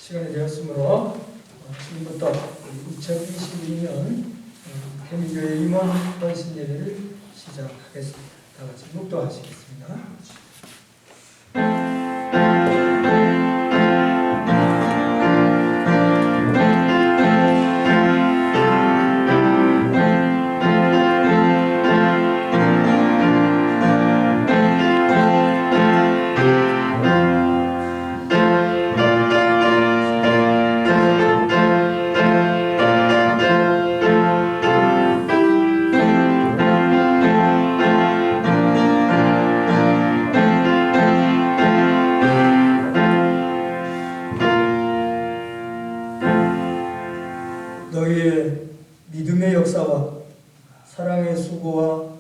시간이 되었으므로 지금부터 2022년 개미교회 임원 헌신 예배를 시작하겠습니다. 다 같이 묵도하시겠습니다. 너희의 믿음의 역사와 사랑의 수고와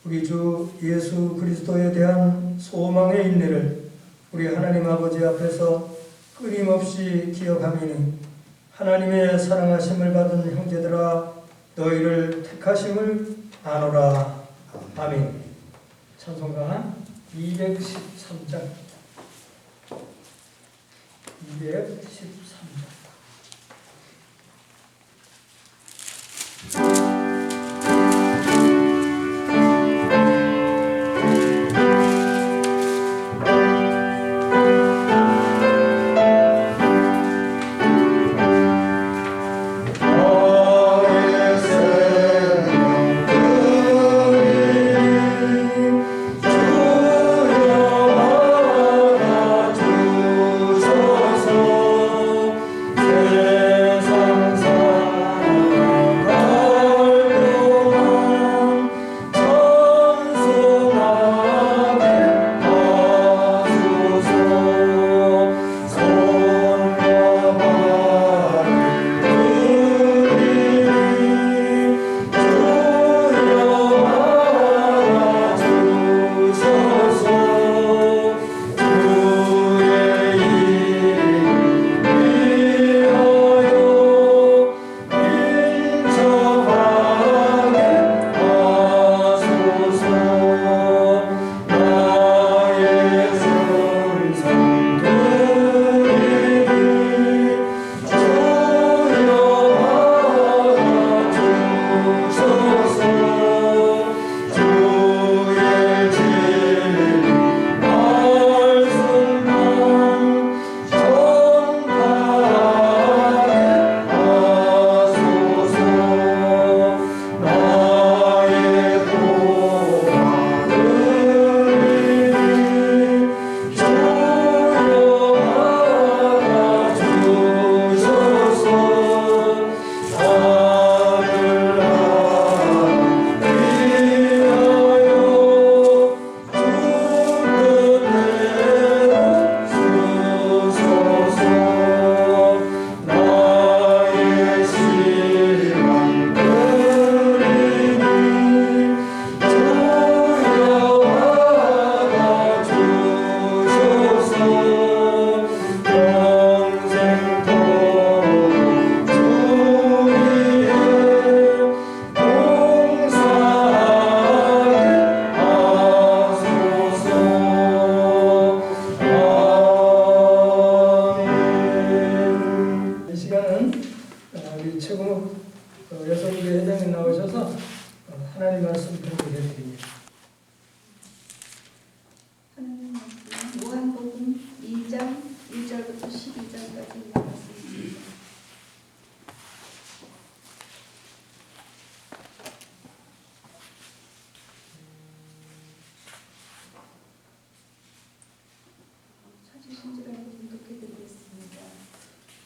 우리 주 예수 그리스도에 대한 소망의 인내를 우리 하나님 아버지 앞에서 끊임없이 기억하미니 하나님의 사랑하심을 받은 형제들아 너희를 택하심을 아노라. 아멘. 찬송가 213장 213장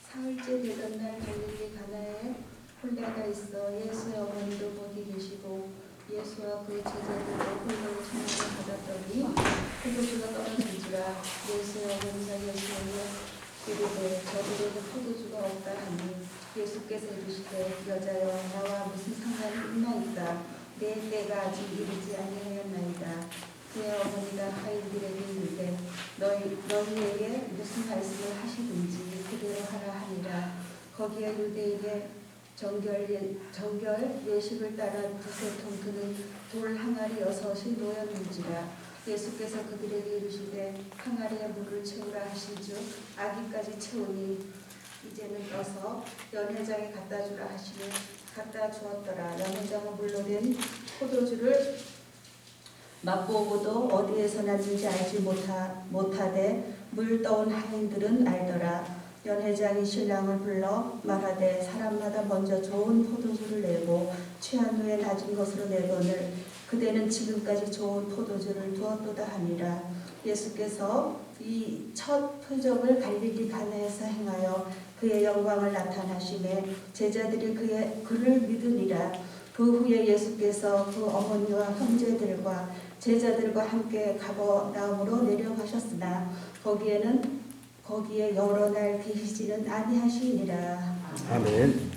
사흘째 되던 날 갈릴리 가나에 홀레가 있어 예수의 어머니도 거기 계시고 예수와 그의 제자들도 홀로의 청함을 받았더니 포도주가 떨어진지라 예수의 어머니가 예수에게 이르되 저들에게 포도주가 없다 하니 예수께서 이르시되 여자여 나와 무슨 상관이 있나이까 내 때가 아직 이르지 아니하였나이다. 그의 어머니가 하인들에게 이르되 너희에게 무슨 말씀을 하시든지 그대로 하라 하니라. 거기에 유대인의 정결 예식을 따라 두세 통 그는 돌 항아리 6이 놓였는지라. 예수께서 그들에게 이르시되 항아리에 물을 채우라 하신즉 아기까지 채우니 이제는 떠서 연회장에 갖다 주라 하시니 갖다 주었더라. 연회장은 물로 된 포도주를 맛보고도 어디에서 났는지 알지 못하되 물 떠온 하인들은 알더라. 연회장이 신랑을 불러 말하되 사람마다 먼저 좋은 포도주를 내고 취한 후에 낮은 것으로 내거늘 그대는 지금까지 좋은 포도주를 두었도다 하니라. 예수께서 이 첫 표적을 갈릴리 가나에서 행하여 그의 영광을 나타나시매 제자들이 그를 믿으니라. 그 후에 예수께서 그 어머니와 형제들과 제자들과 함께 가버나움으로 내려가셨으나 거기에 여러 날 계시지는 아니하시니라. 아멘.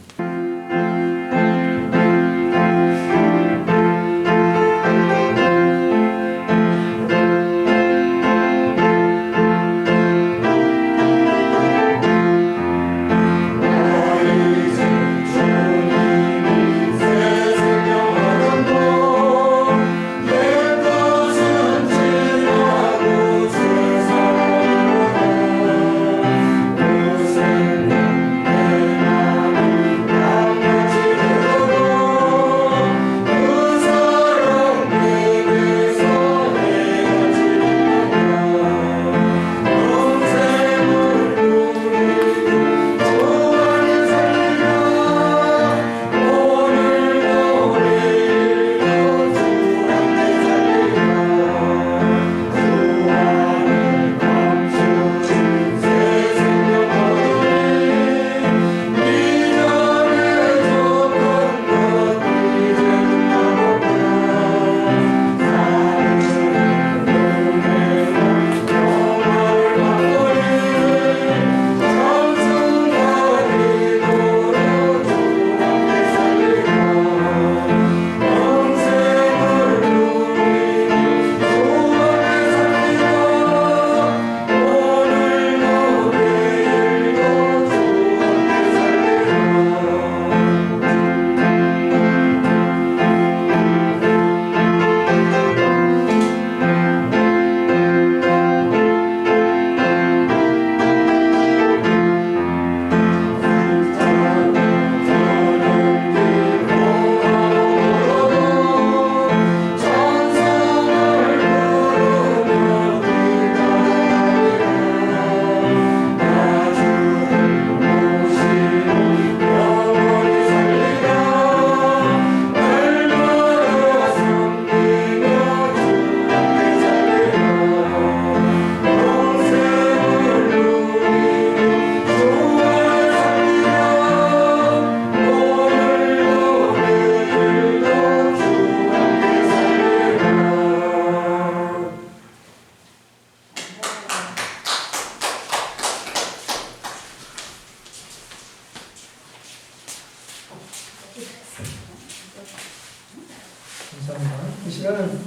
감사합니다. 이 시간은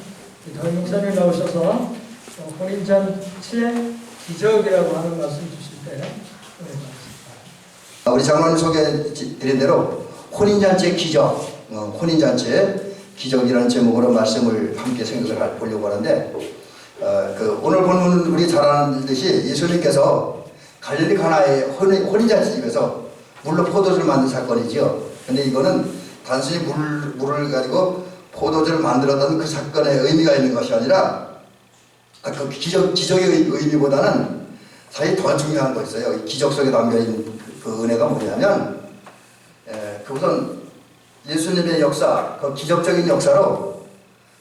더임 목사님 나오셔서 혼인잔치의 기적이라고 하는 말씀 주실 때 은혜 우리 장로님 소개드린 대로 혼인잔치의 기적, 혼인잔치의 기적이라는 제목으로 말씀을 함께 생각을 보려고 하는데 오늘 본문 우리 잘 아는 듯이 예수님께서 갈릴리 가나의 혼인잔치 집에서 물로 포도주를 만든 사건이죠. 근데 이거는 단순히 물을 가지고 포도주를 만들었다는 그 사건의 의미가 있는 것이 아니라 그 기적의 의미보다는 사실 더 중요한 거 있어요. 이 기적 속에 담겨있는 그 은혜가 뭐냐면 그것은 예수님의 역사, 그 기적적인 역사로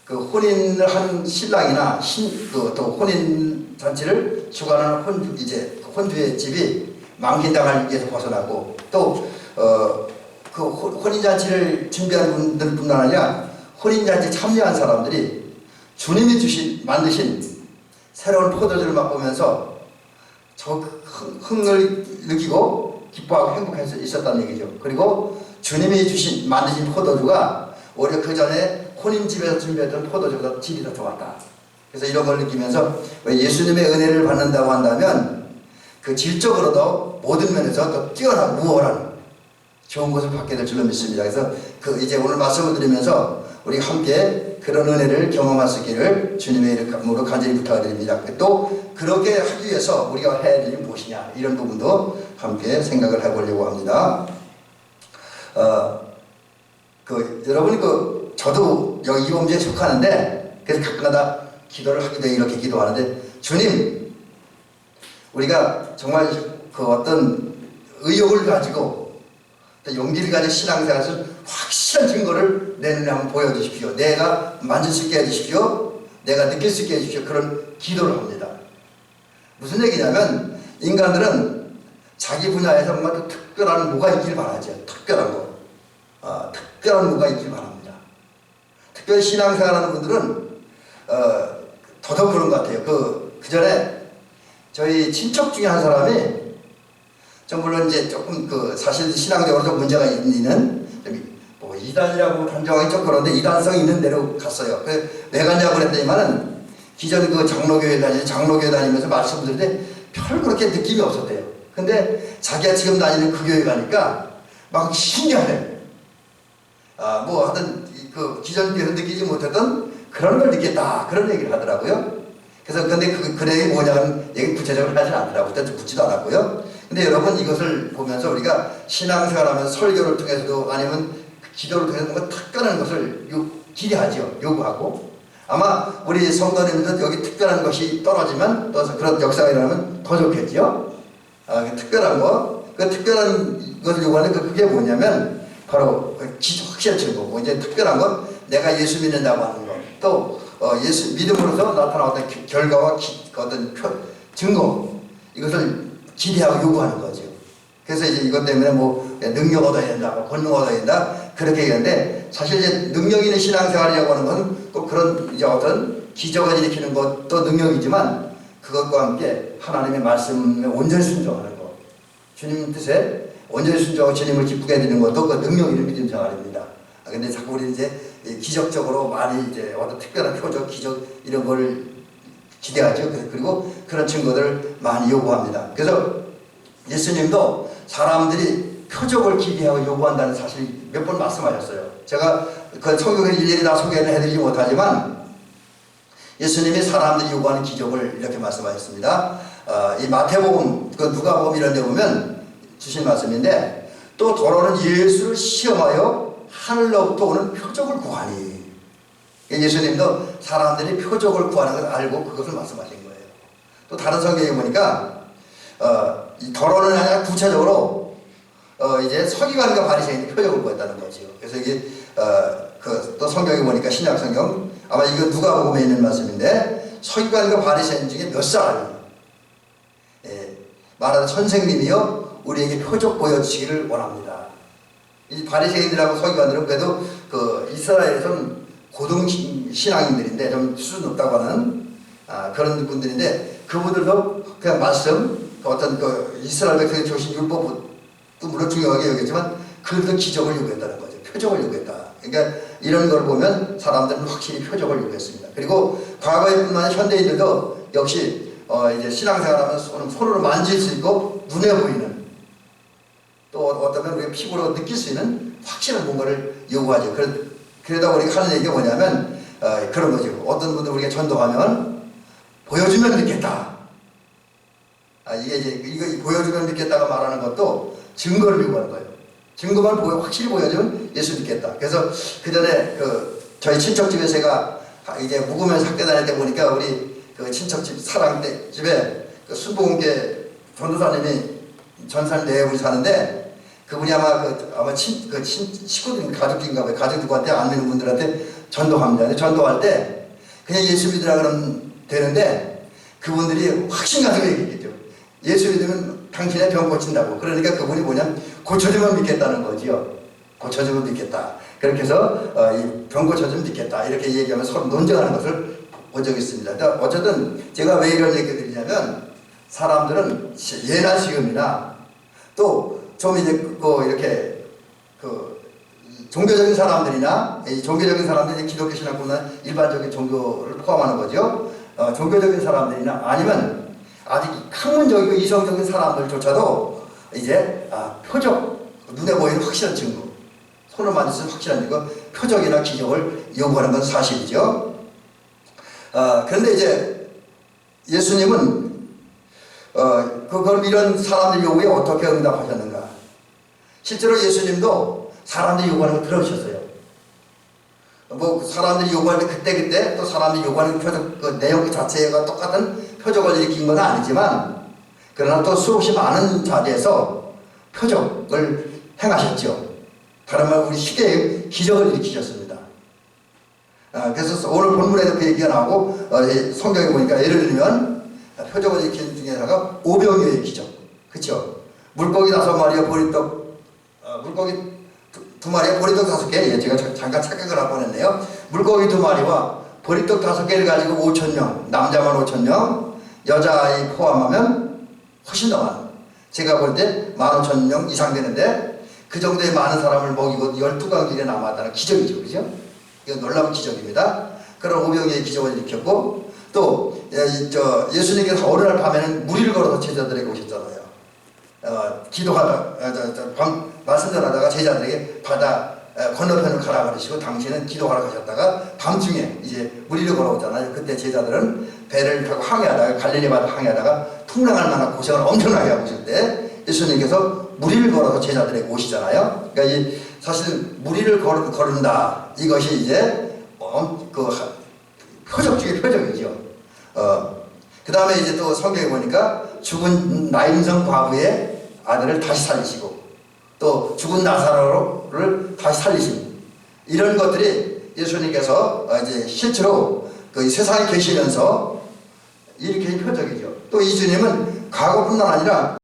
그 혼인을 한 신랑이나 또 혼인 잔치를 주관하는 혼주의 집이 망신당할 위해서 벗어나고 또 그 혼인 잔치를 준비하는 분들뿐만 아니라 혼인 잔치 참여한 사람들이 주님이 만드신 새로운 포도주를 맛보면서 저 흥을 느끼고 기뻐하고 행복해서 있었다는 얘기죠. 그리고 주님이 만드신 포도주가 오히려 그 전에 혼인집에서 준비했던 포도주보다 질이 더 좋았다. 그래서 이런 걸 느끼면서 예수님의 은혜를 받는다고 한다면 그 질적으로도 모든 면에서 더 뛰어나고 우월한 좋은 것을 받게 될 줄로 믿습니다. 그래서 이제 오늘 말씀을 드리면서 우리 함께 그런 은혜를 경험할 수 있기를 주님의 이름으로 간절히 부탁드립니다. 또 그렇게 하기 위해서 우리가 해야 될 일이 무엇이냐 이런 부분도 함께 생각을 해보려고 합니다. 여러분 저도 여기 이 범주에 속하는데 그래서 가끔가다 기도를 하게 돼 이렇게 기도하는데 주님 우리가 정말 그 어떤 의욕을 가지고 용기를 가지고 신앙생활에서 확실한 증거를 내 눈에 한번 보여주십시오. 내가 만질 수 있게 해주십시오. 내가 느낄 수 있게 해주십시오. 그런 기도를 합니다. 무슨 얘기냐면 인간들은 자기 분야에서 뭔가 또 특별한 뭐가 있길 바라죠. 특별한 거. 특별한 뭐가 있길 바랍니다. 특별히 신앙생활하는 분들은 더더욱 그런 것 같아요. 그 전에 저희 친척 중에 한 사람이 좀 물론 이제 조금 사실 신앙적으로 좀 문제가 있는 뭐 이단이라고 단정하기 좀 그런데 이단성이 있는 데로 갔어요. 왜 갔냐고 그랬더니만은 기존 장로교회 다니면서 말씀드리는데 별 그렇게 느낌이 없었대요. 근데 자기가 지금 다니는 그 교회 가니까 막 신기하네. 뭐 하여튼 기존 교회에서 느끼지 못했던 그런 걸 느꼈다. 그런 얘기를 하더라고요. 그래서 근데 그 내용이 뭐냐는 얘기 구체적으로 하진 않더라고요. 일단 묻지도 않았고요. 근데 여러분 이것을 보면서 우리가 신앙생활하면서 설교를 통해서도 아니면 기도를 통해서 뭔가 특별한 것을 기대하죠. 요구하고 아마 우리 성도님들도 여기 특별한 것이 떨어지면 또 그런 역사가 일어나면 더 좋겠죠. 특별한 거, 그 특별한 것을 요구하는 그게 뭐냐면 바로 확실한 증거. 이제 특별한 건 내가 예수 믿는다고 하는 거. 또 예수 믿음으로서 나타나는 결과와 어떤 증거 이것을 기대하고 요구하는 거죠. 그래서 이제 이것 때문에 뭐 능력 얻어야 된다, 뭐 권능 얻어야 된다 그렇게 얘기하는데 사실 이제 능력 있는 신앙생활이라고 하는 것은 또 그런 이제 어떤 기적을 일으키는 것도 능력이지만 그것과 함께 하나님의 말씀에 온전히 순종하는 것, 주님 뜻에 온전히 순종하고 주님을 기쁘게 해드리는 것도 그 능력 있는 믿음 생활입니다. 근데 자꾸 우리 이제 기적적으로 많이 이제 어떤 특별한 표적, 기적 이런 걸 기대하죠. 그리고 그런 증거들을 많이 요구합니다. 그래서 예수님도 사람들이 표적을 기대하고 요구한다는 사실 몇 번 말씀하셨어요. 제가 그 성경을 일일이 다 소개는 해드리지 못하지만 예수님이 사람들이 요구하는 기적을 이렇게 말씀하셨습니다. 이 마태복음, 누가복음 이런 데 보면 주신 말씀인데 또 더러는 예수를 시험하여 하늘로부터 오는 표적을 구하니 예수님도 사람들이 표적을 구하는 것을 알고 그것을 말씀하신 거예요. 또 다른 성경에 보니까 이 더러는 아니라 구체적으로 이제 서기관과 바리새인이 표적을 구했다는 거죠. 그래서 이게 또 성경에 보니까 신약 성경 아마 이거 누가복음에 있는 말씀인데 서기관과 바리새인 중에 몇 사람이 말하는 선생님이요 우리에게 표적 보여주시기를 원합니다. 이 바리새인들하고 서기관들은 그래도 이스라엘에서는 고등 신앙인들인데 좀 수준 높다고 하는 그런 분들인데 그분들도 그냥 말씀 어떤 이스라엘 백성의 조신 율법도 물론 중요하게 여겼지만 그들도 기적을 요구했다는 거죠. 표적을 요구했다. 그러니까 이런 걸 보면 사람들은 확실히 표적을 요구했습니다. 그리고 과거에뿐만 아니라 현대인들도 역시 이제 신앙생활하면서 손으로 만질 수 있고 눈에 보이는 또 어쩌면 우리가 피부로 느낄 수 있는 확실한 뭔가를 요구하죠. 그러다 우리가 하는 얘기가 뭐냐면 그런 거죠. 어떤 분들 우리가 전도하면 보여주면 믿겠다. 이게 이제 이거 보여주면 믿겠다가 말하는 것도 증거를 요구하는 거예요. 증거만 확실히 보여주면 예수 믿겠다. 그래서 그 전에 저희 친척집에 제가 이제 묵으면서 학교 다닐 때 보니까 우리 친척집 사랑때 집에 순복음교회 전도사님이 전산 내에 사는데 그분이 아마 식구들 가족인가 봐요. 가족 누구한테 안 믿는 분들한테 전도합니다. 근데 전도할 때 그냥 예수 믿으라 그러면 되는데 그분들이 확신가지고 얘기했죠. 예수 믿으면 당신의 병 고친다고. 그러니까 그분이 뭐냐면 고쳐주면 믿겠다는 거지요. 고쳐주면 믿겠다. 그렇게 해서 이 병 고쳐주면 믿겠다. 이렇게 얘기하면 서로 논쟁하는 것을 본 적이 있습니다. 어쨌든 제가 왜 이런 얘기를 드리냐면 사람들은 예나 지금이나 또 좀 이제 이렇게 종교적인 사람들이나 이 종교적인 사람들이 기독교 신앙뿐만 일반적인 종교를 포함하는 거죠. 종교적인 사람들이나 아니면 아직 학문적이고 이성적인 사람들조차도 이제 표적, 눈에 보이는 확실한 증거, 손을 만질 수 있는 확실한 증거, 표적이나 기적을 요구하는 건 사실이죠. 그런데 이제 예수님은 그럼 이런 사람들 요구에 어떻게 응답하셨는가? 실제로 예수님도 사람들이 요구하는 걸 들어주셨어요. 뭐 사람들이 요구하는 그때 또 사람들이 요구하는 표적 그 내용 자체가 똑같은 표적을 일으킨 건 아니지만 그러나 또 수없이 많은 자리에서 표적을 행하셨죠. 다른 말 우리 시대에 기적을 일으키셨습니다. 그래서 오늘 본문에도 그 얘기가 나오고 성경에 보니까 예를 들면 표적을 일으키는 중에 하나가 오병이어의 기적. 그렇죠? 물고기 5마리와 보리떡 물고기 2마리와 보리떡 5개. 제가 잠깐 착각을 하고 했네요. 물고기 2마리와 보리떡 5개를 가지고 5,000명, 남자만 5,000명, 여자아이 포함하면 훨씬 더 많은. 제가 볼 때 15,000명 이상 되는데 그 정도의 많은 사람을 먹이고 12강길에 남았다는 기적이죠. 그죠? 이건 놀라운 기적입니다. 그런 오병이어의 기적을 일으켰고 또 예수님께서 어느 날 밤에는 무리를 걸어서 제자들에게 오셨잖아요. 기도하다 말씀 전하다가 제자들에게 바다 건너편을 가라 그러시고 당신은 기도하러 가셨다가 밤중에 이제 무리를 걸어오잖아요. 그때 제자들은 배를 타고 항해하다가 갈릴리 바다 항해하다가 풍랑할 만한 고생을 엄청나게 하고 있을 때 예수님께서 무리를 걸어서 제자들에게 오시잖아요. 그러니까 사실 무리를 걸은다 이것이 이제 그 표적 중의 표적이죠. 그 다음에 이제 또 성경에 보니까 죽은 나인성 과부의 아들을 다시 살리시고 또 죽은 나사로를 다시 살리신 이런 것들이 예수님께서 이제 실제로 그 세상에 계시면서 일으킨 표적이죠. 또 이 주님은 과거뿐만 아니라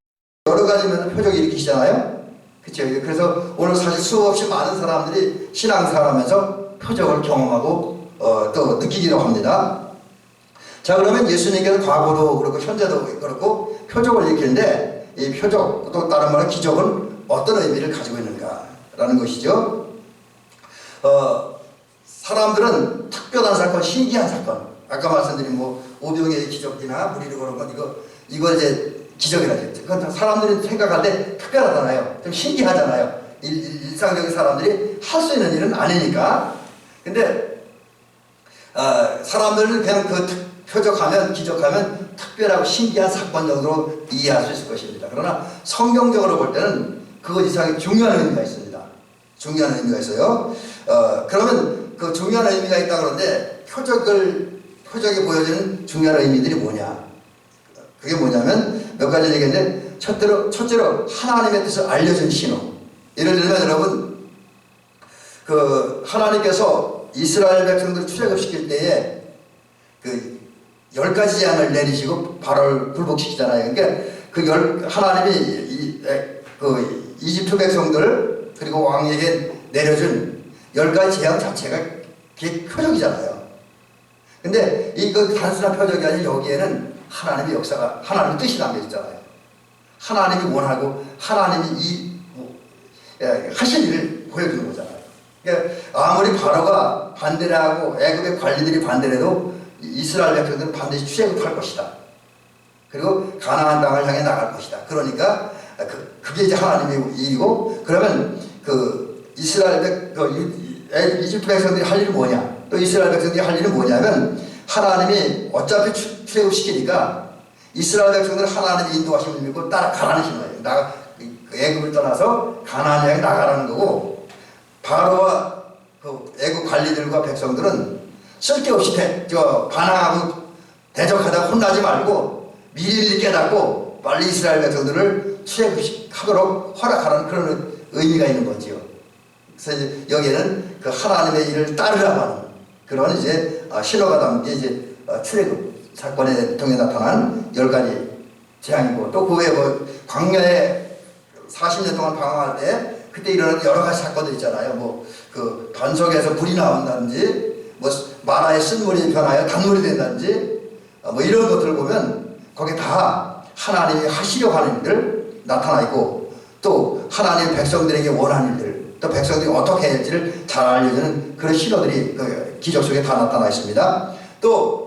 여러 가지 면에서 표적을 일으키시잖아요. 그렇죠. 그래서 오늘 사실 수없이 많은 사람들이 신앙생활하면서 표적을 경험하고 또 느끼기도 합니다. 자, 그러면 예수님께서 과거도 그렇고 현재도 그렇고 표적을 일으키는데 이 표적 또 다른 말로 기적은 어떤 의미를 가지고 있는가라는 것이죠. 사람들은 특별한 사건, 신기한 사건, 아까 말씀드린 뭐 오병이어의 기적이나 무리를 걸은 것 이걸 이제 기적이라죠. 그건 사람들이 생각할 때 특별하잖아요. 좀 신기하잖아요. 일상적인 사람들이 할 수 있는 일은 아니니까. 근데 사람들은 그냥 그 표적하면 기적하면 특별하고 신기한 사건 정도로 이해할 수 있을 것입니다. 그러나 성경적으로 볼 때는 그것 이상의 중요한 의미가 있습니다. 중요한 의미가 있어요. 그러면 그 중요한 의미가 있다 그러는데 표적이 보여주는 중요한 의미들이 뭐냐? 그게 뭐냐면 몇 가지 얘기했는데 첫째로 하나님의 뜻을 알려준 신호. 예를 들면 여러분 그 하나님께서 이스라엘 백성들 출애굽시킬 때에 그 10가지 재앙을 내리시고 바로를 굴복시키잖아요. 그러니까 하나님이 그 이집트 백성들 그리고 왕에게 내려준 10가지 재앙 자체가 그게 표적이잖아요. 근데 이거 단순한 표적이 아니라 여기에는 하나님의 역사가 하나님의 뜻이 담겨 있잖아요. 하나님이 원하고 하나님이 하실 일을 보여주는 거잖아요. 그러니까 아무리 바로가 반대를 하고 애굽의 관리들이 반대를 해도 이스라엘 백성들은 반드시 출애굽할 것이다. 그리고 가나안 땅을 향해 나갈 것이다. 그러니까 그게 이제 하나님의 일이고 그러면 그 이집트 백성들이 할 일은 뭐냐? 또 이스라엘 백성들이 할 일은 뭐냐면 하나님이 어차피 출애굽시키니까 이스라엘 백성들은 하나님의 인도하심을 믿고 따라가라는 신호예요. 애굽을 떠나서 가나안 향해 나가라는 거고 바로와 그 애굽 관리들과 백성들은 쓸데없이 반항하고 대적하다 혼나지 말고 미리 깨닫고 빨리 이스라엘 백성들을 출애굽하도록 허락하라는 그런 의미가 있는 거지요. 그래서 이제 여기에는 그 하나님의 일을 따르라고 하는 그런 이제 신호가 담긴 이제 출애굽 사건에 통해 나타난 10가지 재앙이고 또 그 외에 뭐 광야에 40년 동안 방황할 때 그때 일어난 여러 가지 사건들 있잖아요. 뭐 그 반석에서 불이 나온다든지 뭐 마라의 쓴물이 변하여 단물이 된다든지 뭐 이런 것들을 보면 거기에 다 하나님이 하시려고 하는 일들 나타나 있고 또 하나님 백성들에게 원하는 일들 또 백성들이 어떻게 해야 할지를 잘 알려주는 그런 신호들이 그 기적 속에 다 나타나 있습니다. 또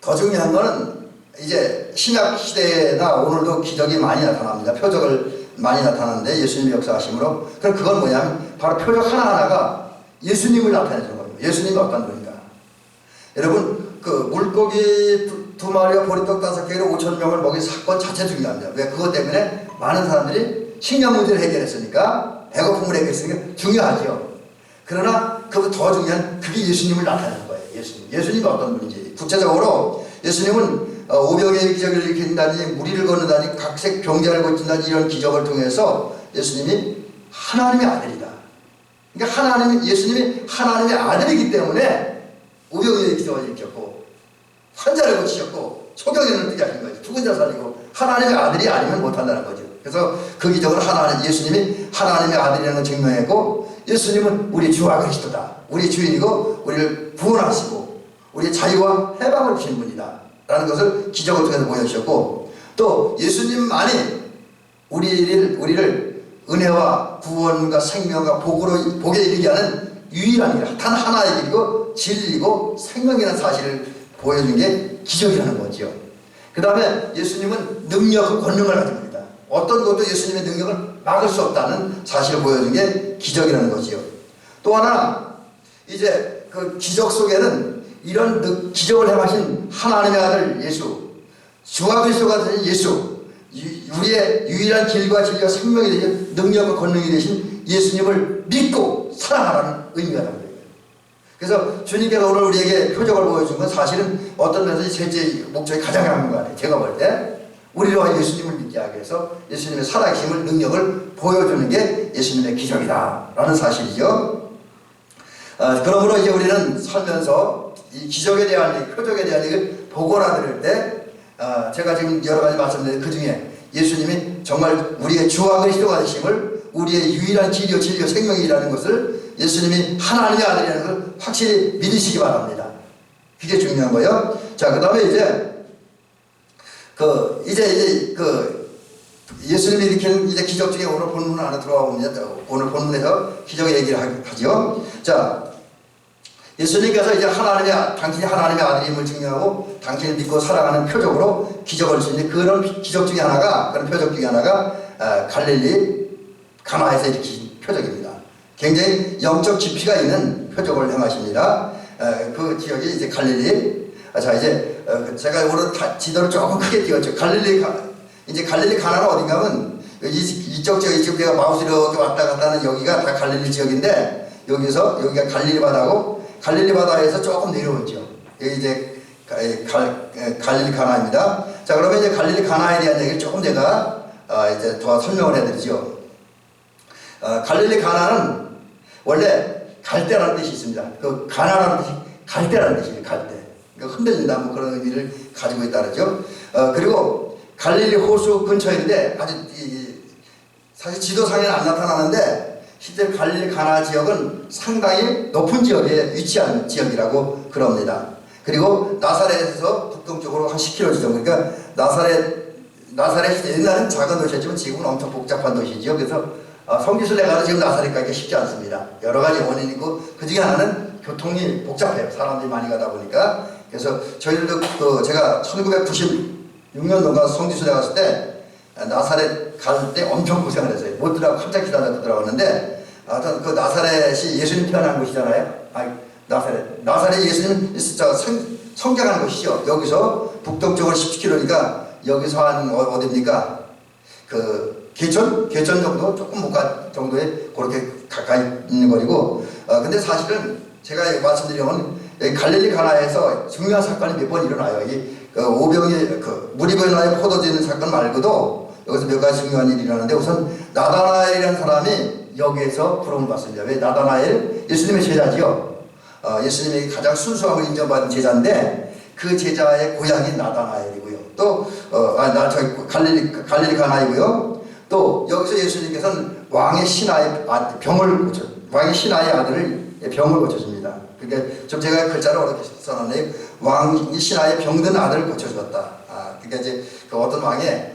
더 중요한 거는 이제 신약 시대나 오늘도 기적이 많이 나타납니다. 표적을 많이 나타나는데 예수님의 역사하심으로 그럼 그건 뭐냐면 바로 표적 하나하나가 예수님을 나타내주는 겁니다. 예수님이 어떤 분인가. 여러분 그 물고기 두 마리와 보리떡 5개로 5천 명을 먹인 사건 자체 중요합니다. 왜? 그것 때문에 많은 사람들이 식량 문제를 해결했으니까, 배고픔을 해결했으니까 중요하죠. 그러나 그보다 더 중요한 그게 예수님을 나타내는 거예요. 예수님이 어떤 분인지. 구체적으로 예수님은 오병이의 기적을 일으킨다니, 무리를 걷는다니, 각색 병자를 고친다니, 이런 기적을 통해서 예수님이 하나님의 아들이다. 그러니까 예수님이 하나님의 아들이기 때문에 오병이의 기적을 일으켰고, 환자를 고치셨고, 소경인을 뜨게 하신 거죠. 죽은 자 살리고, 하나님의 아들이 아니면 못한다는 거죠. 그래서 그 기적을 예수님이 하나님의 아들이라는 걸 증명했고, 예수님은 우리 주와 그리스도다. 우리 주인이고, 우리를 구원하시고, 우리의 자유와 해방을 주신 분이다. 라는 것을 기적을 통해서 보여주셨고, 또 예수님만이 우리를 은혜와 구원과 생명과 복에 이르게 하는 유일한 길, 단 하나의 길이고 진리고 생명이라는 사실을 보여준 게 기적이라는 거죠. 그 다음에 예수님은 능력과 권능을 가지고 있다. 어떤 것도 예수님의 능력을 막을 수 없다는 사실을 보여준 게 기적이라는 거지요. 또 하나, 이제 그 기적 속에는 이런 기적을 행하신 하나님의 아들 예수, 주와 그리스도가 되신 예수, 우리의 유일한 길과 진리와 생명이 되신, 능력과 권능이 되신 예수님을 믿고 사랑하라는 의미가 담겨요. 그래서 주님께서 오늘 우리에게 표적을 보여준 건 사실은 어떤 면에서 셋째 목적이 가장 강한 것 같아요. 제가 볼 때 우리로 예수님을 믿게 하기 위해서 예수님의 살아계심을, 능력을 보여주는 게 예수님의 기적이다 라는 사실이죠. 그러므로 이제 우리는 살면서 이 기적에 대한, 표적에 대한 얘기를 보거나 들을 때, 제가 지금 여러 가지 말씀드린 그 중에 예수님이 정말 우리의 주와 그리스도가 되심을, 우리의 유일한 길이요 진리요 생명이라는 것을, 예수님이 하나님의 아들이라는 걸 확실히 믿으시기 바랍니다. 그게 중요한 거예요. 자, 그 다음에 예수님이 일으키는 이제 기적 중에 오늘 본문 안에 들어가 보면, 오늘 본문에서 기적의 얘기를 하죠. 자, 예수님께서 이제 당신이 하나님의 아들임을 증명하고 당신을 믿고 사랑하는 표적으로 기적을 주시는데, 그런 기적 중에 하나가, 그런 표적 중에 하나가 갈릴리 가나에서 일으킨 표적입니다. 굉장히 영적 깊이가 있는 표적을 행하십니다. 그 지역이 이제 갈릴리. 자, 이제 제가 오늘 지도를 조금 크게 띄웠죠. 갈릴리 가나는 어딘가 하면 이쪽 내가 마우스 이렇게 왔다 갔다 하는 여기가 다 갈릴리 지역인데, 여기가 갈릴리 바다고, 갈릴리 바다에서 조금 내려오죠. 여기 이제 갈릴리 가나입니다. 자, 그러면 이제 갈릴리 가나에 대한 얘기를 조금 제가 이제 더 설명을 해드리죠. 갈릴리 가나는 원래 갈대라는 뜻이 있습니다. 그 가나라는 뜻이 갈대라는 뜻이에요. 갈대. 그러니까 흔들린다, 뭐 그런 의미를 가지고 있다 그러죠. 그리고 갈릴리 호수 근처인데, 아주 사실 지도상에는 안 나타나는데, 실제 갈릴리 가나 지역은 상당히 높은 지역에 위치한 지역이라고 그럽니다. 그리고 나사렛에서 북동쪽으로 한 10km 정도. 그러니까 나사렛이 옛날엔 작은 도시였지만 지금은 엄청 복잡한 도시죠. 그래서 성지순례 가도 지금 나사렛 가기가 쉽지 않습니다. 여러 가지 원인이 있고, 그 중에 하나는 교통이 복잡해요. 사람들이 많이 가다 보니까. 그래서 저희들도 제가 1996년도인가 성지순례 갔을 때 나사렛 갈 때 엄청 고생을 했어요. 못 들어가고 깜짝 기다렸다 들어갔는데, 하여튼 그 나사렛이 예수님 태어난 곳이잖아요. 나사렛 예수님 성장한 곳이죠. 여기서 북동쪽으로 17km니까 여기서 한 어디입니까? 그 개천 정도, 조금 못 갈 정도에 그렇게 가까이 있는 거리고. 근데 사실은 제가 말씀드리면 갈릴리 가나에서 중요한 사건이 몇 번 일어나요. 오병이 물이 변화에 포도주는 사건 말고도 여기서 몇 가지 중요한 일이 일어나는데, 우선 나다나엘이라는 사람이 여기에서 부름을 받습니다. 왜? 나다나엘 예수님의 제자지요. 예수님이 가장 순수함을 인정받은 제자인데, 그 제자의 고향이 나다나엘이고요. 또 갈릴리 가나이고요. 또 여기서 예수님께서는 왕의 신하의 아들을 병을 고쳐줍니다. 그러니까 좀 제가 글자를 어렵게 써놨네요. 왕이 신하의 병든 아들을 고쳐주었다. 그러니까 이제 그 어떤 왕의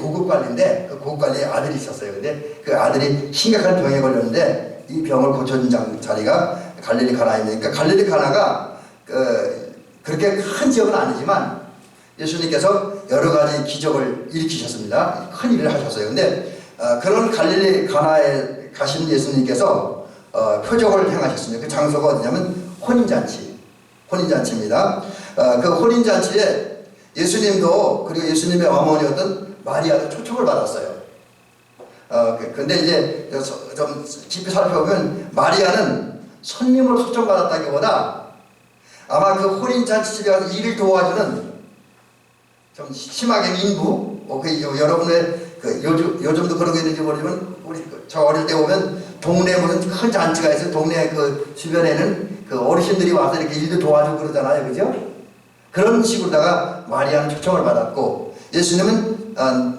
고급 관리인데, 그 고급 관리의 아들이 있었어요. 근데 그 아들이 심각한 병에 걸렸는데 이 병을 고쳐준 자리가 갈릴리 가나입니다. 그러니까 갈릴리 가나가 그렇게 큰 지역은 아니지만 예수님께서 여러 가지 기적을 일으키셨습니다. 큰 일을 하셨어요. 근데 그런 갈릴리 가나에 가신 예수님께서 표적을 행하셨습니다. 그 장소가 어디냐면 혼인잔치입니다. 그 혼인잔치에 예수님도 그리고 예수님의 어머니였던 마리아도 초청을 받았어요. 근데 이제 좀 깊이 살펴보면 마리아는 손님으로 초청받았다기보다 아마 그 혼인잔치집에 가서 일을 도와주는 좀 심하게 인부, 여러분의 요즘도 그런 게 있는지 모르지만 우리 저 어릴 때 오면 동네 무슨 큰 잔치가 있어요. 동네 그 주변에는 그 어르신들이 와서 이렇게 일도 도와주고 그러잖아요, 그죠? 그런 식으로다가 마리아는 초청을 받았고 예수님은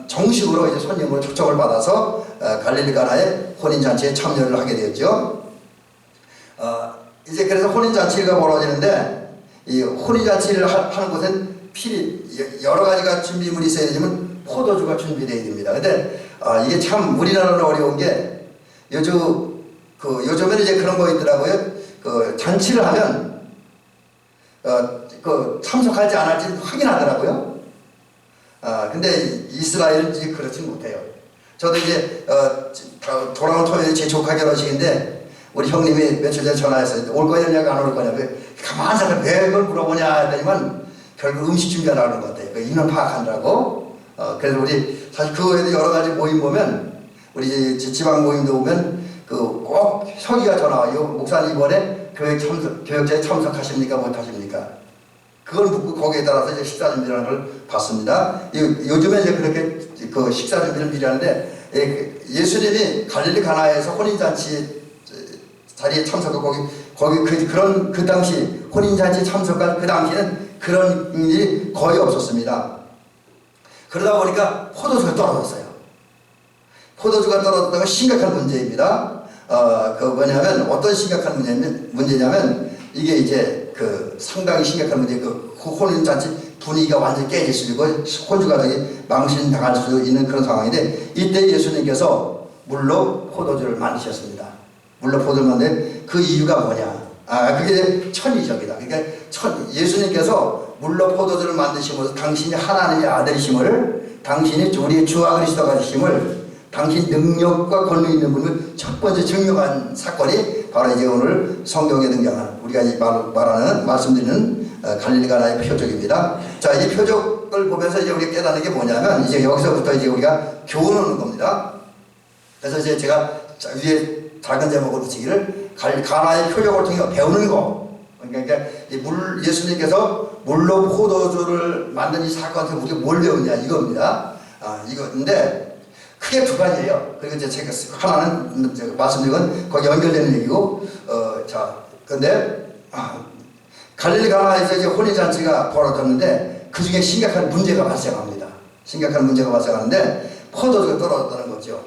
정식으로 이제 손님으로 초청을 받아서 갈릴리 가나의 혼인잔치에 참여를 하게 되었죠. 이제 그래서 혼인잔치가 벌어지는데 이 혼인잔치를 하는 곳은 필히 여러 가지가 준비물이 있어야 되지만 포도주가 준비되어야 됩니다. 근데 이게 참 우리나라는 어려운 게 요즘에는 이제 그런 거 있더라고요. 그 잔치를 하면 그 참석할지 안 할지 확인하더라고요. 근데 이스라엘은 이제 그렇진 못해요. 저도 이제 돌아온 토요일 제 조카 결혼식인데 우리 형님이 며칠 전에 전화했어요. 올 거냐고 안 올 거냐고. 가만히 생각해 왜 그걸 물어보냐 했더니만 결국 음식 준비하라는 것 같아요. 인원 파악한다고. 그래서 우리 사실 그 외에도 여러 가지 모임 보면 우리 지방 모임도 보면 꼭 서기가 전화 와요. 목사님 이번에 교역제에 참석하십니까 못하십니까? 그걸 묻고 거기에 따라서 이제 식사 준비라는 걸 받습니다. 요즘에 이제 그렇게 그 식사 준비를 미리 하는데 예수님이 갈릴리 가나에서 혼인잔치 자리에 참석하고 거기 그 당시 혼인잔치 참석한 그 당시에는 그런 일이 거의 없었습니다. 그러다 보니까 포도주가 떨어졌어요. 포도주가 떨어졌다가 심각한 문제입니다. 뭐냐면 어떤 심각한 문제냐면 이게 이제 상당히 심각한 문제, 혼인잔치 분위기가 완전히 깨질 수 있고 혼주가족이 망신당할 수 있는 그런 상황인데 이때 예수님께서 물로 포도주를 만드셨습니다. 물로 포도를 만드는데 그 이유가 뭐냐? 그게 천의적이다. 그러니까 예수님께서 물로 포도주를 만드심으로써 당신이 하나님의 아들이심을, 당신이 우리의 주와 그리스도가 되심을, 당신 능력과 권능이 있는 분을 첫 번째 증명한 사건이 바로 이제 오늘 성경에 등장하는 우리가 말씀드리는 갈릴리 가나의 표적입니다. 자, 이 표적을 보면서 이제 우리가 깨닫는 게 뭐냐면 이제 여기서부터 이제 우리가 교훈을 겁니다. 그래서 이제 제가 위에 작은 제목을 붙이기를 가나의 표적을 통해 배우는 거. 그러니까 예수님께서 물로 포도주를 만든 이 사건에서 우리가 뭘 배웠냐 이겁니다. 이거인데 크게 두 가지예요. 그리고 이제 제가 하나는 제가 말씀드린 건 거기 연결되는 얘기고, 근데 갈릴리 가나에서 이제 혼인잔치가 벌어졌는데 그 중에 심각한 문제가 발생합니다. 심각한 문제가 발생하는데 포도주가 떨어졌다는 거죠.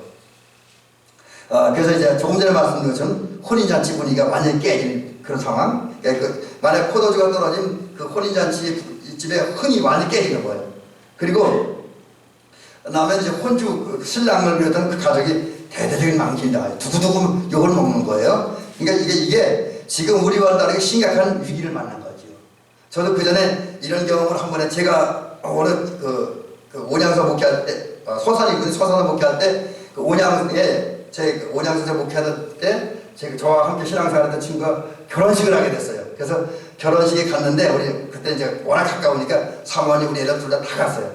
그래서 이제 조금 전에 말씀드린 것처럼 혼인잔치 분위기가 완전히 깨진 그런 상황. 그러니까 만약 포도주가 떨어진 그 혼인잔치 집에 흥이 완전히 깨지는 거예요. 그리고 그다음에 이제 혼주 신랑을 비롯한 그 가족이 대대적인 망신다. 두고두고 욕을 먹는 거예요. 그러니까 이게 지금 우리와 다르게 심각한 위기를 만난 거죠. 저도 그 전에 이런 경험을 한 번에 제가 어느 온양서 목회할 때 서산이거든요. 서산을 목회할 때 그 온양에 제 온양서 목회하던 때 저와 함께 신앙생활했던 친구가 결혼식을 하게 됐어요. 그래서 결혼식에 갔는데 우리 그때 이제 워낙 가까우니까 사모님 우리 애들 둘 다 갔어요.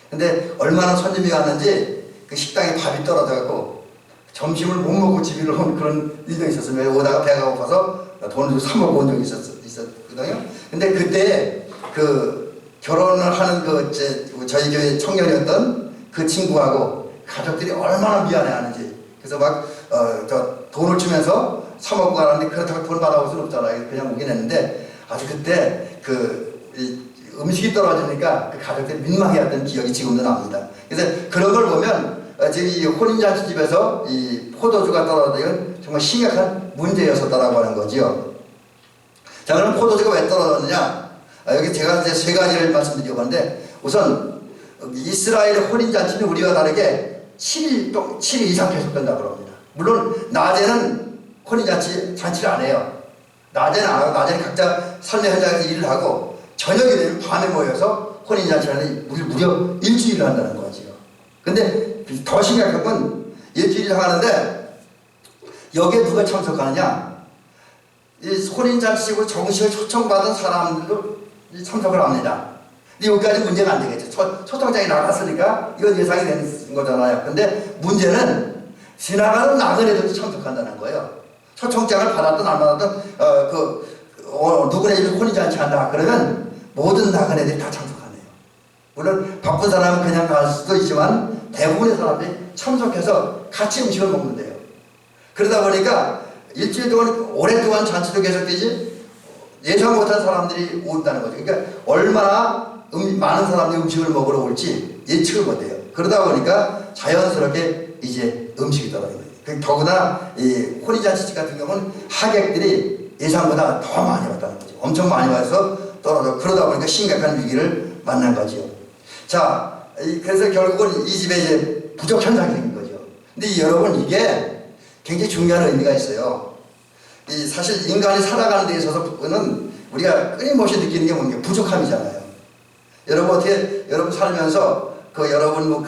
근데 얼마나 손님이 왔는지 그 식당에 밥이 떨어져갖고 점심을 못 먹고 집에 온 그런 일도 있었어요. 오다가 배가 고파서 돈을 사 먹고 온 적이 있었거든요. 근데 그때 결혼을 하는 저희 교회 청년이었던 그 친구하고 가족들이 얼마나 미안해하는지. 그래서 돈을 주면서 사 먹고 가는데 그렇다고 돈 받아올 수는 없잖아요. 그냥 오긴 했는데 아주 그때 음식이 떨어지니까 그 가족들이 민망해했던 기억이 지금도 납니다. 그래서 그런 걸 보면 지금 이 혼인잔치 집에서 이 포도주가 떨어지는 정말 심각한 문제였었다라고 하는 거지요. 자, 그럼 포도주가 왜 떨어졌느냐? 여기 제가 이제 세 가지를 말씀드리려고 하는데 우선 이스라엘 혼인잔치는 우리와 다르게 7일 이상 계속된다고 합니다. 물론 낮에는 잔치를 안 해요. 낮에는 안 하고 낮에는 각자 삶의 현장에서 일을 하고 저녁이 되면 밤에 모여서 혼인잔치를 무려 일주일을 한다는 거지요. 근데 더 심각한 건 일주일을 하는데 여기에 누가 참석하느냐? 이 혼인잔치고 정식을 초청받은 사람들도 참석을 합니다. 근데 여기까지 문제가 안 되겠죠. 초청장이 나갔으니까 이건 예상이 되는 거잖아요. 근데 문제는 지나가는 나그네들도 참석한다는 거예요. 초청장을 받았든 안 받았든 누구네 집에 혼인잔치 한다 그러면 모든 나그네들이 다 참석하네요. 물론 바쁜 사람은 그냥 갈 수도 있지만 대부분의 사람들이 참석해서 같이 음식을 먹는데요. 그러다 보니까 일주일 동안 오랫동안 잔치도 계속되지 예상 못한 사람들이 온다는 거죠. 그러니까 얼마나 많은 사람들이 음식을 먹으러 올지 예측을 못해요. 그러다 보니까 자연스럽게 이제 음식이 떨어지는 거예요. 더구나 이 혼인잔치 같은 경우는 하객들이 예상보다 더 많이 왔다는 거죠. 엄청 많이 와서 떨어져. 그러다 보니까 심각한 위기를 만난 거죠. 자, 그래서 결국은 이 집에 이제 부족 현상이 생긴 거죠. 근데 여러분 이게 굉장히 중요한 의미가 있어요. 사실 인간이 살아가는 데 있어서는 우리가 끊임없이 느끼는 게 뭔가 부족함이잖아요. 여러분 어떻게 여러분 살면서 여러분 뭐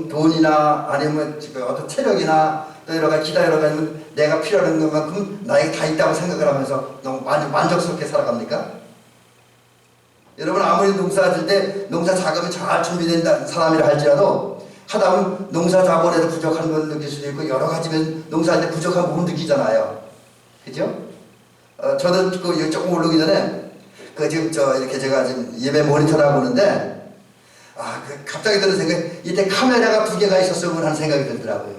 돈이나 아니면 어떤 체력이나 또 여러 가지 기타 여러 가지 내가 필요한 것만큼 나에게 다 있다고 생각을 하면서 너무 만족스럽게 살아갑니까? 여러분 아무리 농사 질 때 농사 자금이 잘 준비된 사람이라 할지라도 하다 보면 농사 자본에도 부족한 걸 느낄 수도 있고 여러 가지면 농사할 때 부족한 부분 느끼잖아요. 그죠? 저도 조금 오르기 전에 지금 이렇게 제가 지금 예배 모니터를 하고 있는데 갑자기 드는 생각이 이때 카메라가 2개가 있었으면 하는 생각이 들더라고요.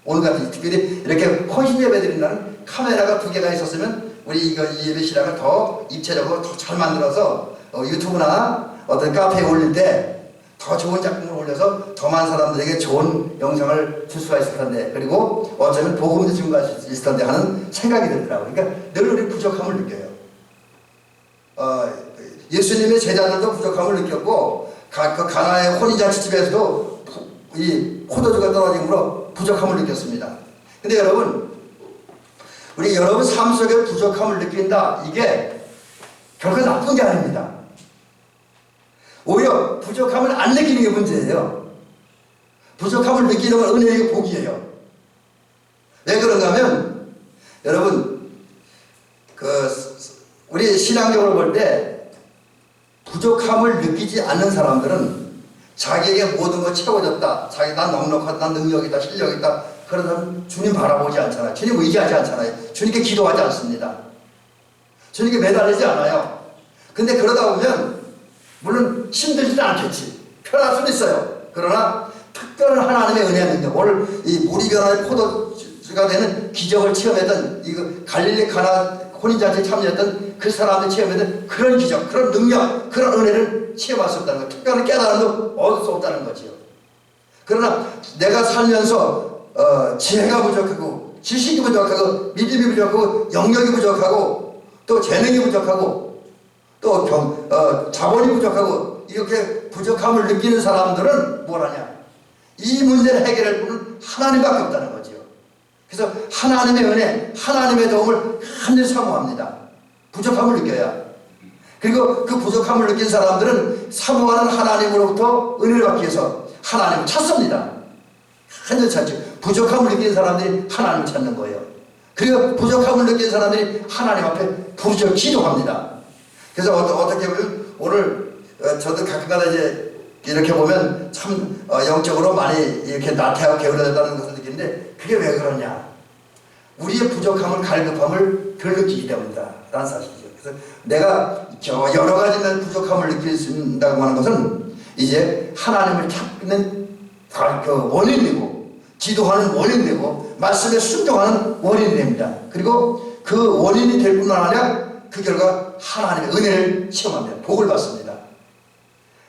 오늘 같은 특별히 이렇게 헌신 예배 드리는 날은 카메라가 2개가 있었으면 우리 이 예배 시간을 더 입체적으로 더 잘 만들어서 유튜브나 어떤 카페에 올릴 때 더 좋은 작품을 올려서 더 많은 사람들에게 좋은 영상을 줄 수가 있을 텐데 그리고 어쩌면 복음도 증거할 수 있을 텐데 하는 생각이 들더라고요. 그러니까 늘 우리 부족함을 느껴요. 예수님의 제자들도 부족함을 느꼈고 가나의 혼인잔치집에서도 이 포도주가 떨어짐으로 부족함을 느꼈습니다. 근데 여러분 우리 여러분 삶 속에 부족함을 느낀다 이게 결코 나쁜 게 아닙니다. 오히려 부족함을 안 느끼는 게 문제예요. 부족함을 느끼는 건 은혜의 복이에요. 왜 그런가 하면 여러분 우리 신앙적으로 볼 때 부족함을 느끼지 않는 사람들은 자기에게 모든 거 채워졌다. 난 넉넉하다. 난 능력이 있다. 실력이 있다. 그러면 주님 바라보지 않잖아요. 주님 의지하지 않잖아요. 주님께 기도하지 않습니다. 주님께 매달리지 않아요. 근데 그러다 보면 물론 힘들지는 않겠지. 편할 수는 있어요. 그러나 특별한 하나님의 은혜의 능력, 오늘 이 물이 변화의 포도주가 되는 기적을 체험했던 갈릴리 가나 혼인잔치에 참여했던 그 사람들이 체험했던 그런 기적, 그런 능력, 그런 은혜를 체험할 수 없다는 것, 특별한 깨달음도 얻을 수 없다는 거지요. 그러나 내가 살면서 지혜가 부족하고 지식이 부족하고 믿음이 부족하고 영역이 부족하고 또 재능이 부족하고 또 자본이 부족하고 이렇게 부족함을 느끼는 사람들은 뭘 하냐? 이 문제를 해결할 분은 하나님밖에 없다는 거지요. 그래서 하나님의 은혜, 하나님의 도움을 간절히 사모합니다. 부족함을 느껴야. 그리고 그 부족함을 느낀 사람들은 사모하는 하나님으로부터 은혜를 받기 위해서 하나님을 찾습니다. 간절히 찾죠. 부족함을 느끼는 사람들이 하나님을 찾는 거예요. 그리고 부족함을 느끼는 사람들이 하나님 앞에 부르짖어 기도합니다. 그래서 어떻게 보면 오늘 저도 가끔가다 이제 이렇게 보면 참 영적으로 많이 이렇게 나태하고 게을러졌다는 것을 느끼는데 그게 왜 그러냐? 우리의 부족함을 갈급함을 덜 느끼기 때문이다 라는 사실이죠. 그래서 내가 여러 가지 부족함을 느낄 수 있다고 하는 것은 이제 하나님을 찾는 원인이고 기도하는 원인이고 말씀에 순종하는 원인이 됩니다. 그리고 그 원인이 될 뿐만 아니라 그 결과 하나님의 은혜를 체험합니다. 복을 받습니다.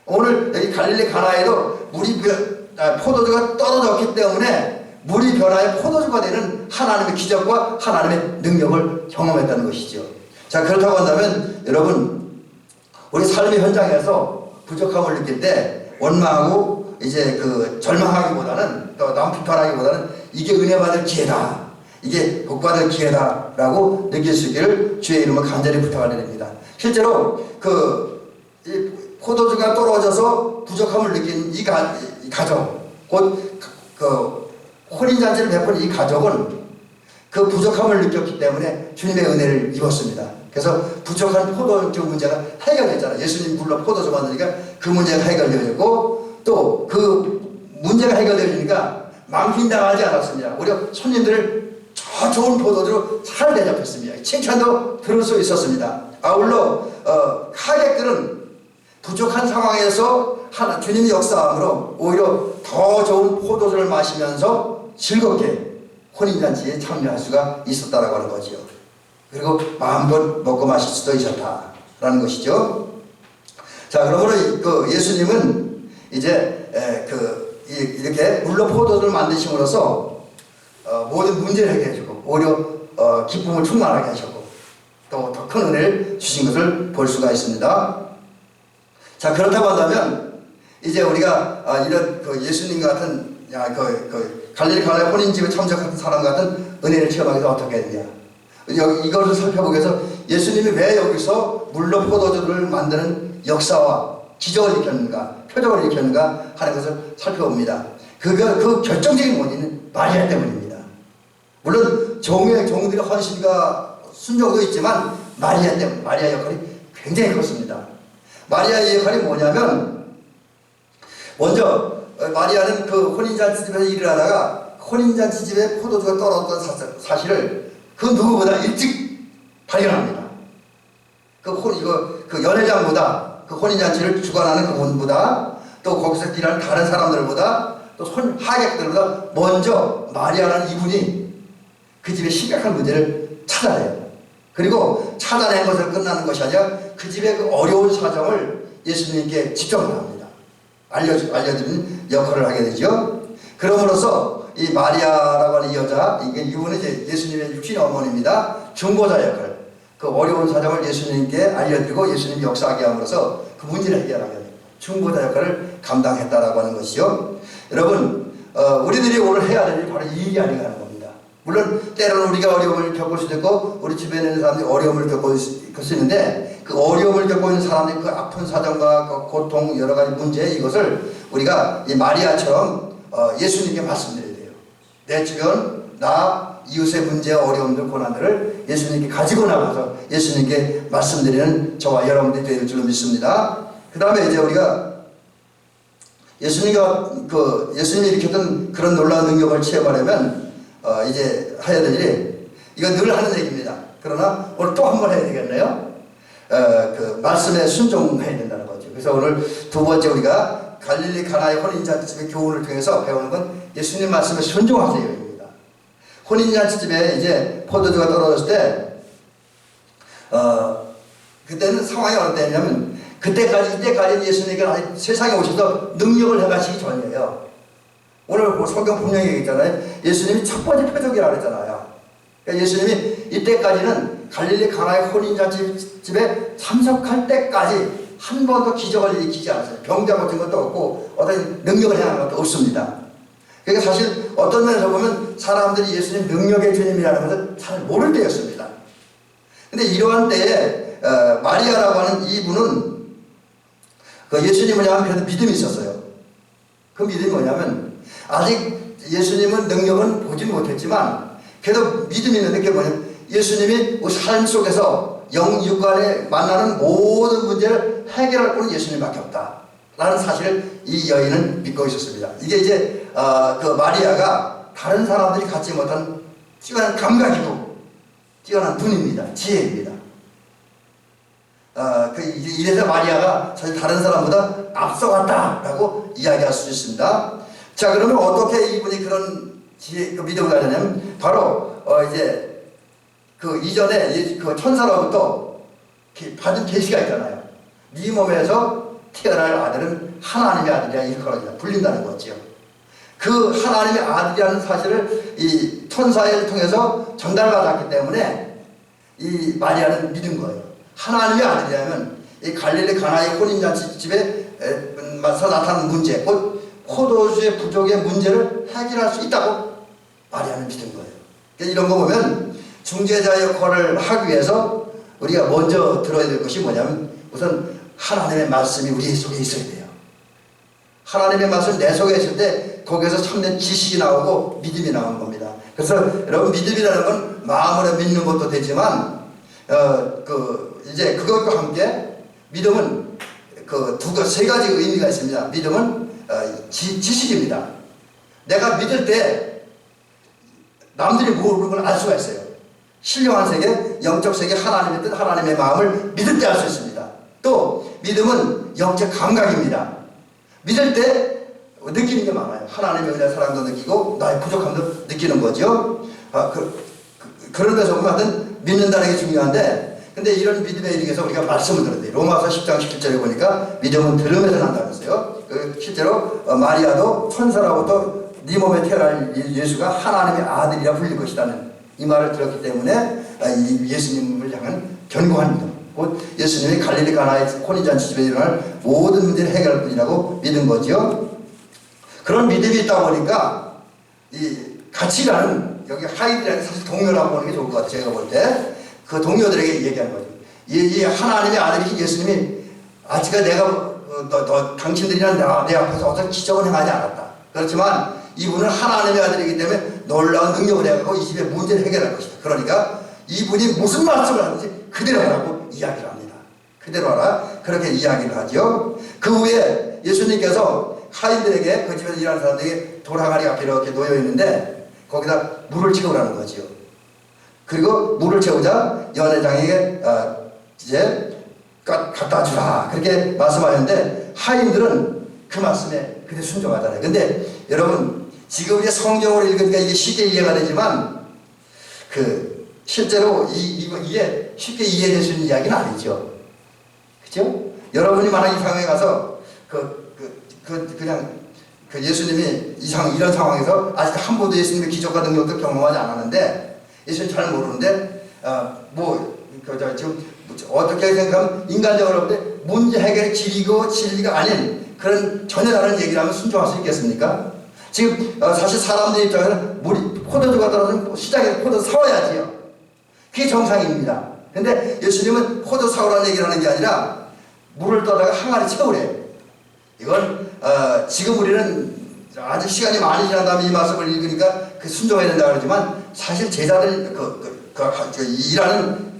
오늘 여기 갈릴리 가나에도 포도주가 떨어졌기 때문에 물이 변화해 포도주가 되는 하나님의 기적과 하나님의 능력을 경험했다는 것이죠. 자, 그렇다고 한다면 여러분 우리 삶의 현장에서 부족함을 느낄 때 원망하고 이제 절망하기보다는 또 남 비판하기보다는 이게 은혜 받을 기회다. 이게 복받을 기회다라고 느낄 수 있기를 주의 이름으로 간절히 부탁을 드립니다. 실제로 이 포도주가 떨어져서 부족함을 느낀 이 가정, 곧 혼인잔치를 베푼 이 가족은 그 부족함을 느꼈기 때문에 주님의 은혜를 입었습니다. 그래서 부족한 포도주 문제가 해결됐잖아요. 예수님 물론 포도주 만드니까 그 문제가 해결되어졌고 또 그 문제가 해결되니까 망신당하지 않았습니다. 오히려 손님들을 저 좋은 포도주로 잘 대접했습니다. 칭찬도 들을 수 있었습니다. 아울러 하객들은 부족한 상황에서 주님의 역사함으로 오히려 더 좋은 포도주를 마시면서 즐겁게 혼인잔치에 참여할 수가 있었다라고 하는 거지요. 그리고 마음껏 먹고 마실 수도 있었다라는 것이죠. 자, 그러므로 그 예수님은 이제 이렇게 물로 포도주를 만드심으로써 모든 문제를 해결해주고 오히려 기쁨을 충만하게 하셨고 또 더 큰 은혜를 주신 것을 볼 수가 있습니다. 자, 그렇다고 한다면 이제 우리가 이런 그 예수님 같은 갈릴리 가나의 혼인집에 참석한 사람 같은 은혜를 체험하기 위해서 어떻게 해야 되냐. 이것을 살펴보기 위해서 예수님이 왜 여기서 물로 포도주를 만드는 역사와 기적을 일으켰는가, 표적을 일으켰는가 하는 것을 살펴봅니다. 그 결정적인 원인은 마리아 때문입니다. 물론 종들의 헌신과 순종도 있지만 마리아 역할이 굉장히 컸습니다. 마리아의 역할이 뭐냐면 먼저 마리아는 그 혼인잔치집에서 일을 하다가 혼인잔치집에 포도주가 떨어졌던 사실을 그 누구보다 일찍 발견합니다. 그 연회장보다 그 혼인잔치를 주관하는 그분보다 또 거기서 일하는 다른 사람들보다 또 하객들보다 먼저 마리아라는 이분이 그 집의 심각한 문제를 찾아내요. 그리고 찾아낸 것으로 끝나는 것이 아니라 그 집의 그 어려운 사정을 예수님께 직접 합니다. 알려드리는 역할을 하게 되죠. 그럼으로써 이 마리아라고 하는 이 여자, 이분은 이제 예수님의 육신의 어머니입니다. 중보자 역할. 그 어려운 사정을 예수님께 알려드리고 예수님이 역사하게 함으로써 그 문제를 해결하게 됩니다. 중보자 역할을 감당했다라고 하는 것이요. 여러분, 우리들이 오늘 해야 될 일이 바로 이 일이 아닌가 하는 겁니다. 물론 때로는 우리가 어려움을 겪을 수도 있고 우리 주변에 있는 사람들이 어려움을 겪을 수 있는데 그 어려움을 겪고 있는 사람들의 그 아픈 사정과 그 고통 여러 가지 문제 이것을 우리가 이 마리아처럼 예수님께 말씀드려야 돼요. 내 주변 나 이웃의 문제와 어려움들 고난들을 예수님께 가지고 나가서 예수님께 말씀드리는 저와 여러분들이 되는 줄로 믿습니다. 그 다음에 이제 우리가 예수님이 일으켰던 그런 놀라운 능력을 체험하려면 이제 해야 될 일이 이건 늘 하는 얘기입니다. 그러나 오늘 또 한 번 해야 되겠네요. 그 말씀에 순종해야 된다는 거죠. 그래서 오늘 두 번째 우리가 갈릴리 가나의 혼인잔치집의 교훈을 통해서 배우는 건 예수님 말씀에 순종하세요입니다. 혼인잔치집에 이제 포도주가 떨어졌을 때 그때는 상황이 어땠냐면 이때까지는 예수님이 아직 세상에 오셔서 능력을 행하시기 전이에요. 오늘 성경 분명히 얘기했잖아요. 예수님이 첫 번째 표적이라고 그랬잖아요. 그러니까 예수님이 이때까지는 갈릴리 가나의 혼인잔치집에 참석할 때까지 한 번도 기적을 일으키지 않았어요. 병자 같은 것도 없고 어떤 능력을 행하는 것도 없습니다. 그러니까 사실 어떤 면에서 보면 사람들이 예수님 능력의 주님이라는 것을 잘 모를 때였습니다. 근데 이러한 때에 마리아라고 하는 이분은 그 예수님을 향한 그래도 믿음이 있었어요. 그 믿음이 뭐냐면 아직 예수님은 능력은 보지 못했지만 그래도 믿음이 있는데 그게 뭐냐면 예수님이 삶 속에서 영육간에 만나는 모든 문제를 해결할 분은 예수님밖에 없다 라는 사실을 이 여인은 믿고 있었습니다. 이게 이제 그 마리아가 다른 사람들이 갖지 못한 뛰어난 감각이고 뛰어난 눈입니다. 지혜입니다. 이래서 마리아가 사실 다른 사람보다 앞서갔다라고 이야기할 수 있습니다. 자, 그러면 어떻게 이분이 그런 그 믿음을 가졌냐면 바로 이제 그 이전에 그 천사로부터 받은 계시가 있잖아요. 네 몸에서 태어날 아들은 하나님의 아들이야 이렇게 불린다는 거죠. 그 하나님의 아들이라는 사실을 이 천사를 통해서 전달받았기 때문에 이 마리아는 믿은 거예요. 하나님의 아들이라면 이 갈릴리 가나의 혼인잔치집에서 나타난 문제, 곧 포도주의 부족의 문제를 해결할 수 있다고 마리아는 믿은 거예요. 이런 거 보면 중재자 역할을 하기 위해서 우리가 먼저 들어야 될 것이 뭐냐면 우선 하나님의 말씀이 우리 속에 있어야 돼요. 하나님의 말씀 내 속에 있을 때 거기에서 참된 지식이 나오고 믿음이 나오는 겁니다. 그래서 여러분 믿음이라는 건 마음으로 믿는 것도 되지만 이제 그것과 함께 믿음은 세 가지 의미가 있습니다. 믿음은 지식입니다. 내가 믿을 때 남들이 모르는 걸 알 수가 있어요. 신령한 세계, 영적 세계, 하나님의 뜻, 하나님의 마음을 믿을 때 알 수 있습니다. 또 믿음은 영적 감각입니다. 믿을 때 느끼는 게 많아요. 하나님의 은혜 사랑도 느끼고 나의 부족함도 느끼는 거죠. 그런 데서 보면 하여튼 믿는다는 게 중요한데, 근데 이런 믿음의 일에서 우리가 말씀을 들었는데 로마서 10장 17절에 보니까 믿음은 들음에서 난다면서요. 실제로 마리아도 천사로부터 네 몸에 태어날 예수가 하나님의 아들이라 불릴 것이라는 이 말을 들었기 때문에 예수님을 향한 견고한 믿음, 곧 예수님이 갈릴리 가나의 혼인잔치 집에 일어날 모든 문제를 해결할 뿐이라고 믿은 거죠. 그런 믿음이 있다 보니까 이 같이 가는 여기 하이들에게 사실 동료라고 보는 게 좋을 것 같아요. 제가 볼 때 그 동료들에게 얘기하는 거죠. 이 하나님의 아들이신 예수님이 아직까지 내가 당신들이랑 내 앞에서 어떤 기적을 행하지 않았다. 그렇지만 이분은 하나님의 아들이기 때문에 놀라운 능력을 해가지고 이 집의 문제를 해결할 것이다. 그러니까 이분이 무슨 말씀을 하는지 그대로 하라고 이야기를 합니다. 그대로 하라. 그렇게 이야기를 하죠. 그 후에 예수님께서 하인들에게, 그 집에서 일하는 사람들에게 돌아가리 앞에 이렇게 놓여 있는데 거기다 물을 채우라는 거지요. 그리고 물을 채우자 연회장에게 이제 갖다 주라 그렇게 말씀하셨는데 하인들은 그 말씀에 그대로 순종하잖아요. 근데 여러분 지금 우리가 성경으로 읽으니까 이게 쉽게 이해가 되지만 실제로 이게 쉽게 이해될 수 있는 이야기는 아니죠. 그죠? 여러분이 만약 이 상황에 가서 그냥 예수님이 이런 상황에서 아직 한 번도 예수님의 기적과 능력도 경험하지 않았는데 예수님 잘 모르는데 지금 어떻게 생각하면 인간적으로 볼 때 문제 해결의 길이고 진리가 아닌 그런 전혀 다른 얘기를 하면 순종할 수 있겠습니까? 지금 사실 사람들 입장에서는 포도주가 떨어지면 시장에서 포도 사와야지요. 그게 정상입니다. 근데 예수님은 포도 사오라는 얘기를 하는 게 아니라 물을 떠다가 항아리 채우래요. 이건 지금 우리는 아직 시간이 많이 지난 다음에 이 말씀을 읽으니까 순종해야 된다 그러지만 사실 제자들 일하는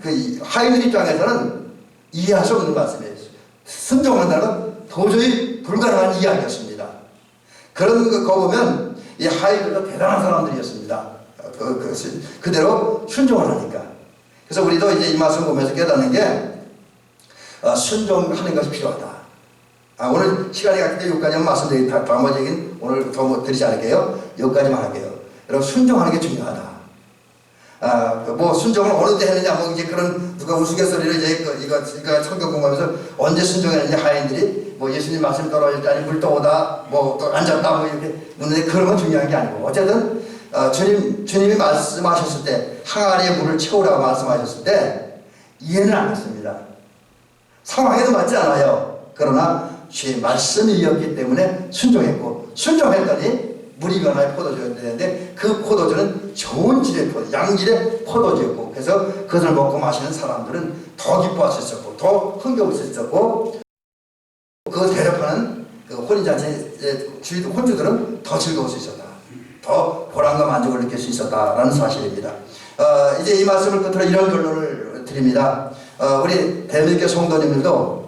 하인들 입장에서는 이해할 수 없는 말씀이에요. 순종한다는 건 도저히 불가능한 이야기였습니다. 그런 거 보면 이 하인들도 대단한 사람들이었습니다. 그대로 순종을 하니까. 그래서 우리도 이제 이 말씀 보면서 깨닫는 게 순종하는 것이 필요하다. 오늘 시간이 갔기 때문에 여기까지만 말씀드리고 나머지 얘기는 오늘 더 드리지 않을게요. 여기까지만 할게요. 여러분 순종하는 게 중요하다. 순종을 어느 때 했느냐, 이제 그런 누가 우스갯소리를 이제 이거 성경 공부하면서 언제 순종했느냐 하인들이 예수님 말씀 떨어질 때 아니 물 떠오다 또 앉았다 이렇게 묻는데 그런 건 중요한 게 아니고 어쨌든 주님이 말씀하셨을 때 항아리에 물을 채우라고 말씀하셨을 때 이해는 안 했습니다. 상황에도 맞지 않아요. 그러나 주의 말씀이었기 때문에 순종했고 순종했더니 물이 변화의 포도주가 되는데 그 포도주는 좋은 질의 포도, 양질의 포도주였고 그래서 그것을 먹고 마시는 사람들은 더 기뻐할 수 있었고 더 흥겨울 수 있었고 그것을 대접하는 혼인잔치의 혼주들은 더 즐거울 수 있었다. 더 보람과 만족을 느낄 수 있었다라는 사실입니다. 이제 이 말씀을 끝으로 이런 결론을 드립니다. 우리 대민교 성도님들도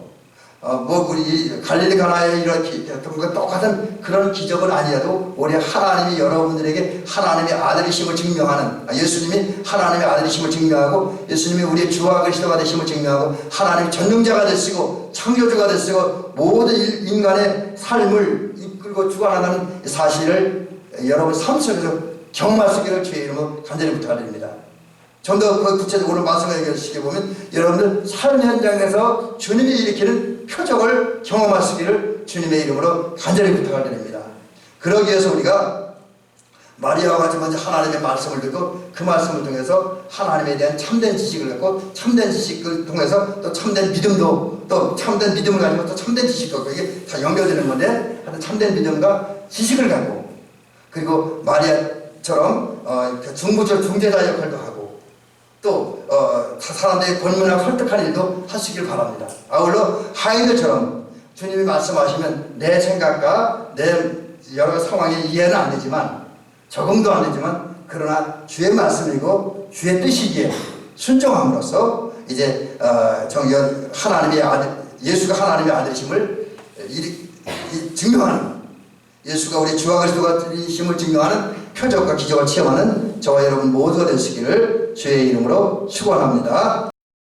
우리 갈릴리 가나에 이렇게 똑같은 그런 기적은 아니라도 우리 하나님이 여러분들에게 하나님의 아들이심을 증명하는 예수님이 하나님의 아들이심을 증명하고 예수님이 우리의 주와 그리스도가 되심을 증명하고 하나님의 전능자가 되시고 창조주가 되시고 모든 인간의 삶을 이끌고 주관하는 사실을 여러분 삶 속에서 경험할 수 있기를 주의 이름으로 간절히 부탁드립니다. 좀 더 구체적으로 말씀을 얘기하시게 보면 여러분들 삶 현장에서 주님이 일으키는 표적을 경험할 수 있기를 주님의 이름으로 간절히 부탁을 드립니다. 그러기 위해서 우리가 마리아와 같이 먼저 하나님의 말씀을 듣고 그 말씀을 통해서 하나님에 대한 참된 지식을 갖고 참된 지식을 통해서 또 참된 믿음도 또 참된 믿음을 가지고 또 참된 지식도 이게 다 연결되는 건데 하여튼 참된 믿음과 지식을 갖고 그리고 마리아처럼 중보자 역할도 하고 또 사람들의 권면하고 설득하는 일도 하시길 바랍니다. 아울러 하인들처럼 주님이 말씀하시면 내 생각과 내 여러 상황에 이해는 안 되지만 적응도 안 되지만 그러나 주의 말씀이고 주의 뜻이기에 순종함으로써 이제 하나님의 아들 예수가 하나님의 아들이심을 증명하는 예수가 우리 주와 그리스도이심을 증명하는 표적과 기적을 체험하는 저와 여러분 모두가 되시기를 주의 이름으로 축원합니다.